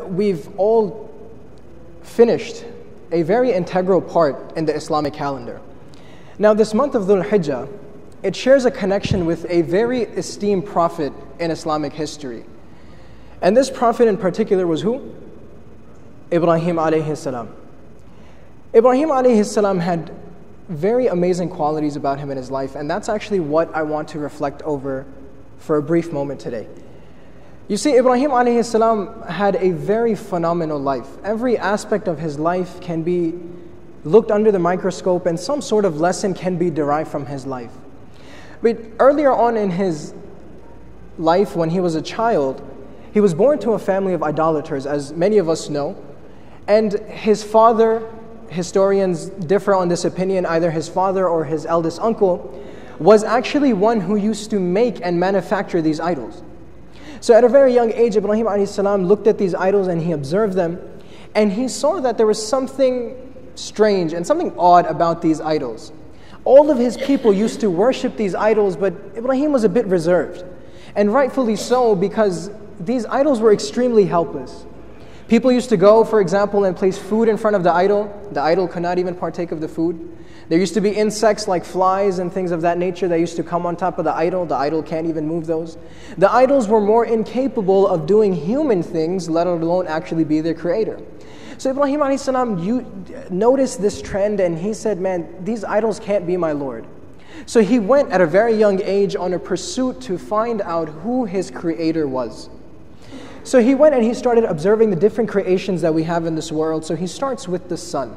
We've all finished a very integral part in the Islamic calendar. Now, this month of Dhul Hijjah, it shares a connection with a very esteemed prophet in Islamic history. And this prophet in particular was who? Ibrahim alayhi salam. Ibrahim alayhi salam had very amazing qualities about him in his life, and that's actually what I want to reflect over for a brief moment today. You see, Ibrahim alayhi salam had a very phenomenal life. Every aspect of his life can be looked under the microscope, and some sort of lesson can be derived from his life. But earlier on in his life, when he was a child, he was born to a family of idolaters, as many of us know. And his father, historians differ on this opinion, either his father or his eldest uncle, was actually one who used to make and manufacture these idols. So at a very young age, Ibrahim alayhi salam looked at these idols and he observed them, and he saw that there was something strange and something odd about these idols. All of his people used to worship these idols, but Ibrahim was a bit reserved. And rightfully so, because these idols were extremely helpless. People used to go, for example, and place food in front of the idol. The idol could not even partake of the food. There used to be insects like flies and things of that nature that used to come on top of the idol. The idol can't even move those. The idols were more incapable of doing human things, let alone actually be their creator. So Ibrahim alayhi salam noticed this trend, and he said, man, these idols can't be my Lord. So he went at a very young age on a pursuit to find out who his creator was. So he went and he started observing the different creations that we have in this world. So he starts with the sun.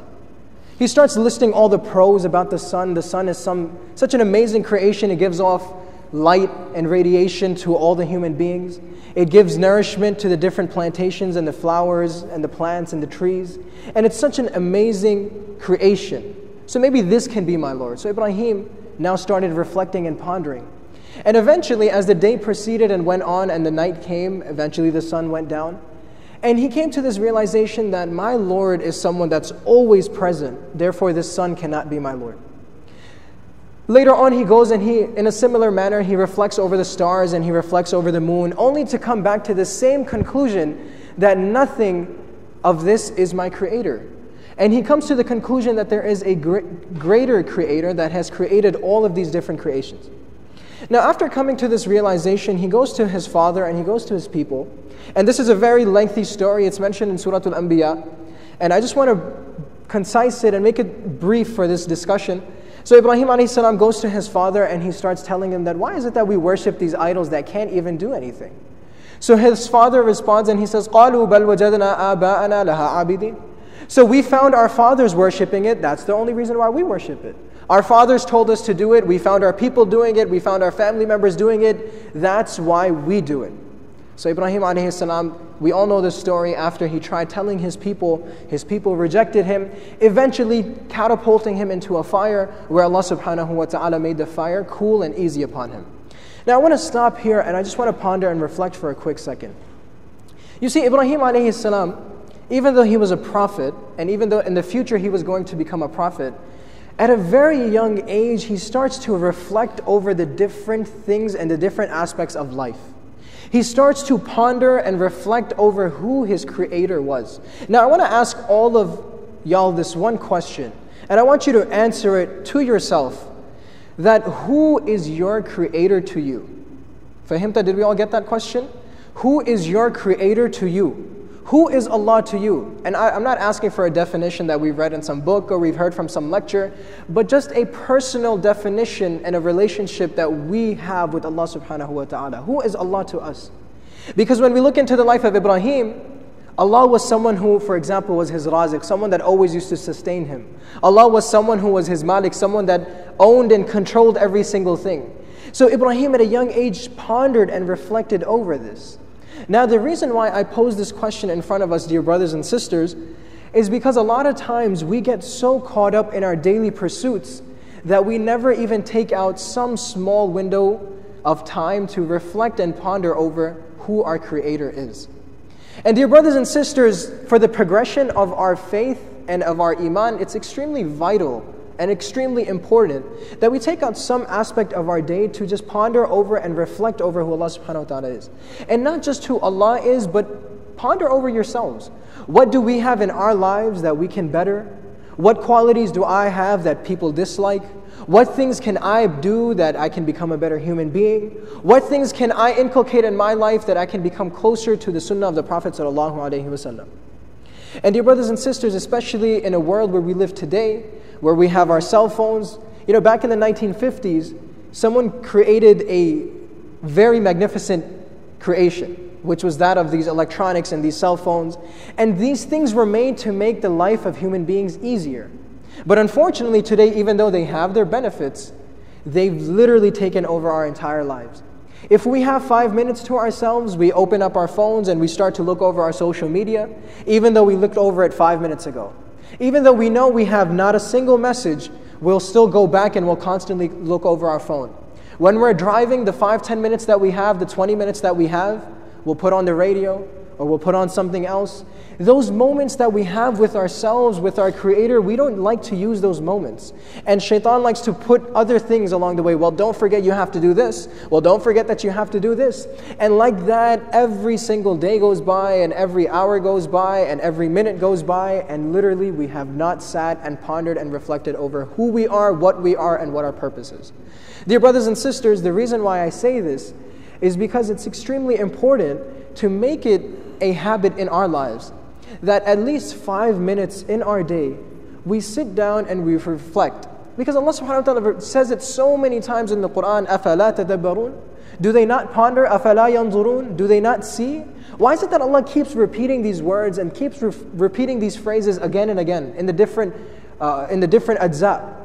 He starts listing all the pros about the sun. The sun is such an amazing creation. It gives off light and radiation to all the human beings. It gives nourishment to the different plantations and the flowers and the plants and the trees. And it's such an amazing creation. So maybe this can be my Lord. So Ibrahim now started reflecting and pondering. And eventually, as the day proceeded and went on and the night came, eventually the sun went down. And he came to this realization that my Lord is someone that's always present. Therefore, this sun cannot be my Lord. Later on, he goes and in a similar manner, he reflects over the stars and he reflects over the moon, only to come back to the same conclusion that nothing of this is my creator. And he comes to the conclusion that there is a greater creator that has created all of these different creations. Now, after coming to this realization, he goes to his father and he goes to his people. And this is a very lengthy story. It's mentioned in Surah Al-Anbiya. And I just want to concise it and make it brief for this discussion. So Ibrahim alayhi salam goes to his father and he starts telling him that why is it that we worship these idols that can't even do anything? So his father responds and he says, قَالُوا بَلْ وَجَدْنَا آبَاءَنَا لَهَا عَابِدِينَ. So we found our fathers worshiping it. That's the only reason why we worship it. Our fathers told us to do it. We found our people doing it. We found our family members doing it. That's why we do it. So Ibrahim alayhi salam, we all know this story. After he tried telling his people rejected him, eventually catapulting him into a fire where Allah subhanahu wa ta'ala made the fire cool and easy upon him. Now I want to stop here and I just want to ponder and reflect for a quick second. You see, Ibrahim alayhi salam, even though he was a prophet, and even though in the future he was going to become a prophet, at a very young age, he starts to reflect over the different things and the different aspects of life. He starts to ponder and reflect over who his creator was. Now, I want to ask all of y'all this one question, and I want you to answer it to yourself, that who is your creator to you? Fahimta, did we all get that question? Who is your creator to you? Who is Allah to you? And I'm not asking for a definition that we've read in some book or we've heard from some lecture, but just a personal definition and a relationship that we have with Allah subhanahu wa ta'ala. Who is Allah to us? Because when we look into the life of Ibrahim, Allah was someone who, for example, was his razik, someone that always used to sustain him. Allah was someone who was his malik, someone that owned and controlled every single thing. So Ibrahim at a young age pondered and reflected over this. Now, the reason why I pose this question in front of us, dear brothers and sisters, is because a lot of times we get so caught up in our daily pursuits that we never even take out some small window of time to reflect and ponder over who our Creator is. And dear brothers and sisters, for the progression of our faith and of our iman, it's extremely vital and extremely important that we take out some aspect of our day to just ponder over and reflect over who Allah subhanahu wa ta'ala is. And not just who Allah is, but Ponder over yourselves. What do we have in our lives that we can better? What qualities do I have that people dislike? What things can I do that I can become a better human being? What things can I inculcate in my life that I can become closer to the sunnah of the Prophet ﷺ? And dear brothers and sisters, especially in a world where we live today, where we have our cell phones, back in the 1950s, someone created a very magnificent creation, which was that of these electronics and these cell phones. And these things were made to make the life of human beings easier. But unfortunately today, even though they have their benefits, they've literally taken over our entire lives. If we have 5 minutes to ourselves, we open up our phones and we start to look over our social media, even though we looked over it 5 minutes ago. Even though we know we have not a single message, we'll still go back and we'll constantly look over our phone. When we're driving, the 5-10 minutes that we have, the 20 minutes that we have, we'll put on the radio or we'll put on something else. Those moments that we have with ourselves, with our Creator, we don't like to use those moments. And shaitan likes to put other things along the way. Well, don't forget you have to do this. Well, don't forget that you have to do this. And like that, every single day goes by, and every hour goes by, and every minute goes by, and literally we have not sat and pondered and reflected over who we are, and what our purpose is. Dear brothers and sisters, the reason why I say this is because it's extremely important to make it a habit in our lives that at least 5 minutes in our day, we sit down and we reflect. Because Allah subhanahu wa ta'ala says it so many times in the Quran, أَفَلَا تَدَبَّرُونَ? Do they not ponder? أَفَلَا يَنظُرُونَ? Do they not see? Why is it that Allah keeps repeating these words and keeps repeating these phrases again and again in the different ajza?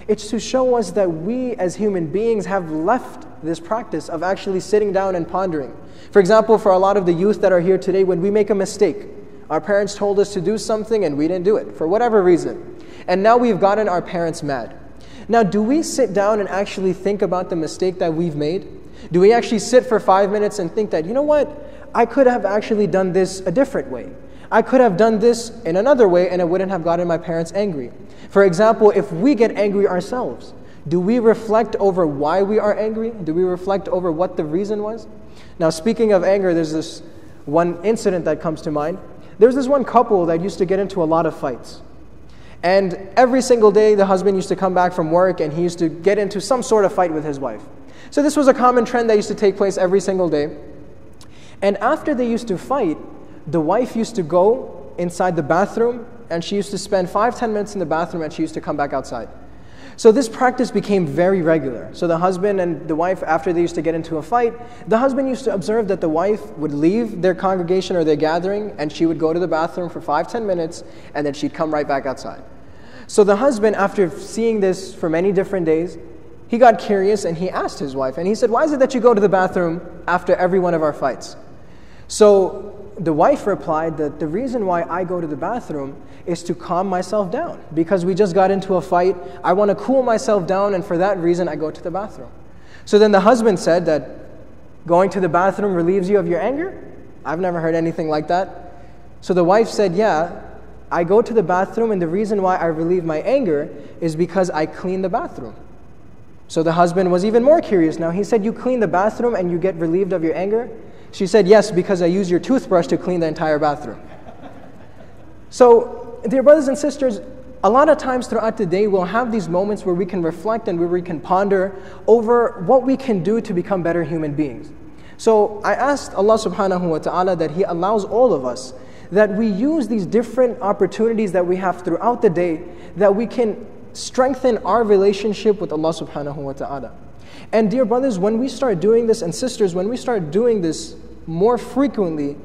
It's to show us that we as human beings have left this practice of actually sitting down and pondering. For example, for a lot of the youth that are here today, when we make a mistake, our parents told us to do something and we didn't do it for whatever reason. And now we've gotten our parents mad. Now, do we sit down and actually think about the mistake that we've made? Do we actually sit for 5 minutes and think that, you know what, I could have actually done this a different way. I could have done this in another way and it wouldn't have gotten my parents angry. For example, if we get angry ourselves, do we reflect over why we are angry? Do we reflect over what the reason was? Now, speaking of anger, there's this one incident that comes to mind. There's this one couple that used to get into a lot of fights. And every single day, the husband used to come back from work and he used to get into some sort of fight with his wife. So this was a common trend that used to take place every single day. And after they used to fight, the wife used to go inside the bathroom and she used to spend 5-10 minutes in the bathroom and she used to come back outside. So this practice became very regular. So the husband and the wife, after they used to get into a fight, the husband used to observe that the wife would leave their congregation or their gathering and she would go to the bathroom for 5-10 minutes and then she'd come right back outside. So the husband, after seeing this for many different days, he got curious and he asked his wife and he said, "Why is it that you go to the bathroom after every one of our fights?" So the wife replied that the reason why I go to the bathroom is to calm myself down. Because we just got into a fight, I want to cool myself down, and for that reason I go to the bathroom. So then the husband said that going to the bathroom relieves you of your anger? I've never heard anything like that. So the wife said, yeah, I go to the bathroom and the reason why I relieve my anger is because I clean the bathroom. So the husband was even more curious now. He said, you clean the bathroom and you get relieved of your anger? She said, yes, because I use your toothbrush to clean the entire bathroom. So, dear brothers and sisters, a lot of times throughout the day, we'll have these moments where we can reflect and where we can ponder over what we can do to become better human beings. So I asked Allah subhanahu wa ta'ala that He allows all of us, that we use these different opportunities that we have throughout the day, that we can strengthen our relationship with Allah subhanahu wa ta'ala. And dear brothers, when we start doing this, and sisters, when we start doing this more frequently,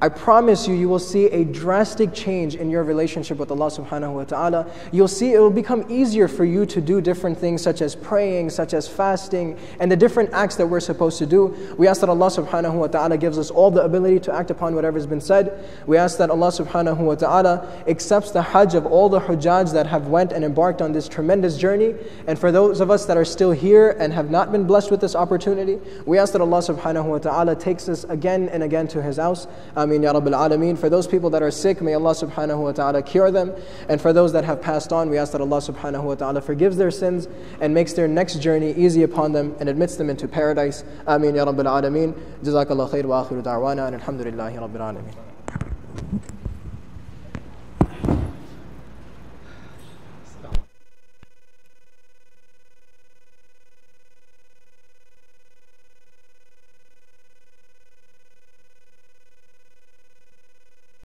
I promise you, you will see a drastic change in your relationship with Allah subhanahu wa ta'ala. You'll see it will become easier for you to do different things such as praying, such as fasting, and the different acts that we're supposed to do. We ask that Allah subhanahu wa ta'ala gives us all the ability to act upon whatever has been said. We ask that Allah subhanahu wa ta'ala accepts the hajj of all the hujjaj that have went and embarked on this tremendous journey. And for those of us that are still here and have not been blessed with this opportunity, we ask that Allah subhanahu wa ta'ala takes us again and again to His house. Ameen ya Rabbil Alameen. For those people that are sick, may Allah subhanahu wa ta'ala cure them. And for those that have passed on, we ask that Allah subhanahu wa ta'ala forgives their sins and makes their next journey easy upon them and admits them into paradise. Ameen ya Rabbil Alameen. Jazakallah khair wa akhiru da'wana and alhamdulillahi Rabbil Alameen.